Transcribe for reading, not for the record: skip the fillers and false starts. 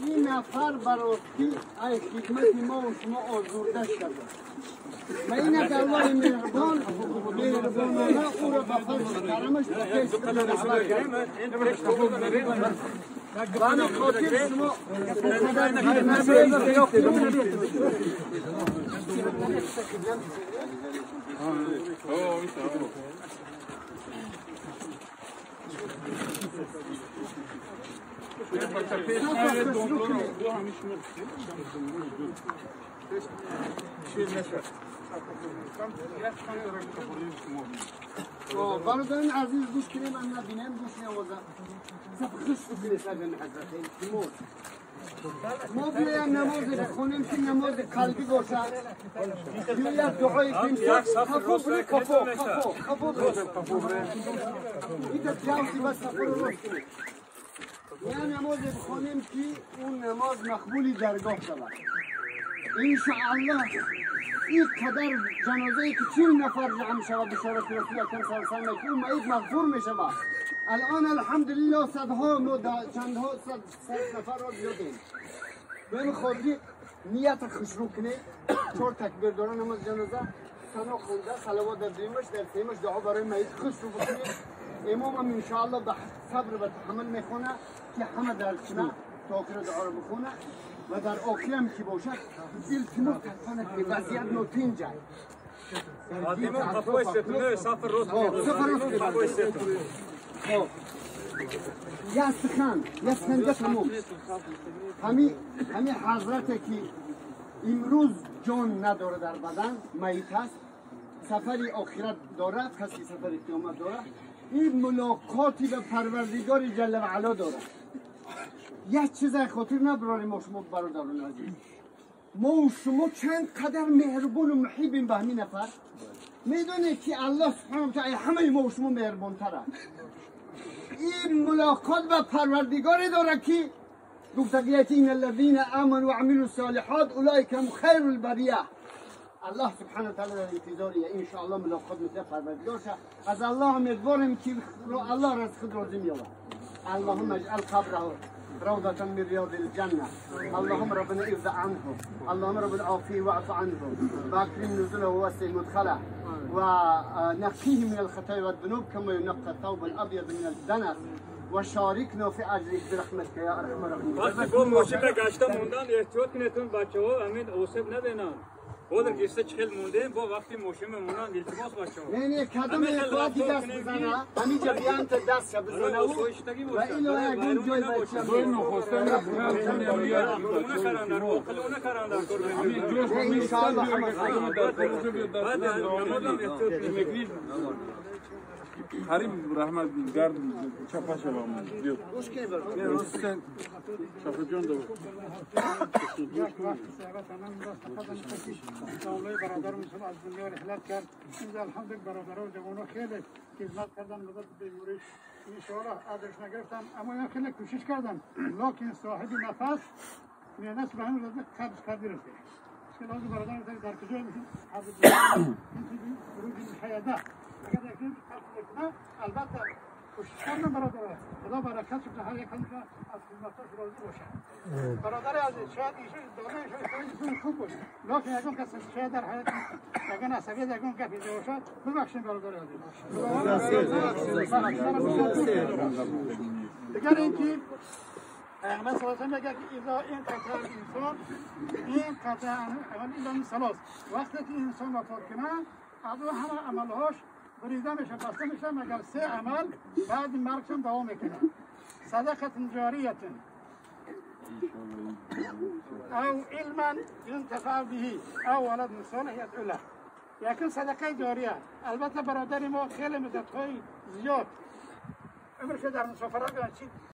این نفر برای ای خدمت ما و شما آزرده شده و این که الله مهربانانه او را به فضل کرمش بخیست و انا خاطر شما برادران عزیز گوش کنیم من نبینم گوش نوازم خشت بکنیم حضرت ما بیایم نماز بخونیم که نماز قلبی باشد یا یک دعای کنیم خفو بره خفو بره این جوزی بس خفو رو روش کنیم یا نماز بخونیم که اون نماز مقبولی درگاه شود انشاءالله این قدر جنازه ای که 40 نفر جمع شود بشارت رسول اکرم صلی الله علیه و آله اون مید مغفور می شود الان الحمدلله صدها چندها صد نفر را بیادیم به خاطر نیت خوشرو کنه 4 تکبیر داره نماز جنازه ثنا خونده صلوات در دیمش در سیمش دعا برای مید خوشرو بکنه امام هم انشاءالله به صبر و تحمل میخونه که همه در کنه تا آخر دعا رو بخونه و در آخر هم که باشد التماس کنه که وضعیت نوتین جای سفر روز یا سخن تموم همین حضرت که امروز جان نداره در بدن میت است سفری آخرت داره کسی سفر قیامت داره این ملاقاتی به پروردگار جل و علا داره یک چیز خاطر نبراریم ما شما برادران عزیز ما و شما چند قدر مهربان و محبیم به همین نفر میدونید که الله سبحانه و تعالی همه ما و شما مهربان تره این ملاقات به پروردگاری داره که گفته این الذین آمنوا و عملوا الصالحات اولئک هم خیر البریه الله سبحانه و تعالی در انتظاریه ان شاء الله ملاقات مثل پروردگار شه از الله امیدواریم که الله را از خود راضی می‌آورد اللهم اجعل قبره روضة من رياض الجنة اللهم ربنا ارض عنه اللهم ربنا عافيه واعف عنه واكرم نزله ووسع مدخله ونقيه من الخطايا والذنوب كما ينقى الثوب الابيض من الدنس وشاركنا في اجرك برحمتك يا ارحم الراحمين. وقتی که ماشین گشته موندن احتیاط کنید بچه‌ها همین اوسب ندینن. بودن گشته چخل مونده با وقتی ماشین میمونن التماس بچه‌ها. نه کدام اخلاقی دست بزنه همینجا بیان تا دست بزنه و اینا اگه جای بچه دوی نخسته نبرد اونه کراندار اونه کراندار ان شاء الله حریم رحمت گرد چپا شوام بیو گوش کنید چپا جان دو سالهای برادر میشم از دنیا رحلت کرد اینجا الحمدلله برادرها و جوانها خیلی خدمت کردن مدد بیموری انشاءالله ادرس نگرفتم اما اینا خیلی کوشش کردن لکن صاحب نفس میانست به همین رزق قبض کردی رسید که لازم برادر در کجای میشیم این خروج حیاده اگر اکنون قبض کنه البته کوشش کردن برادر خدا برکت شد هر یک کنید از خدمتاش راضی باشه برادر عزیز شاید ایشون دانه ایشون خوب باشه لکن اگر کسی شاید در حیات اگر عصبیت اگر که پیدا باشد ببخشید برادر عزیز دیگر اینکه پیغمبر صلی الله علیه و آله میگه که اذا این قطع انسان این قطع این سلاس وقتی که انسان وفات کنه از همه عملهاش بریده میشه بسته میشه مگر 3 عمل بعد مرگش هم دوام میکنه صدقه جاریه او علما ينتفع به او ولد صالح يدعو له یکی صدقه جاریه البته برادر ما خیلی مدت‌های زیاد عمرش در مسافرت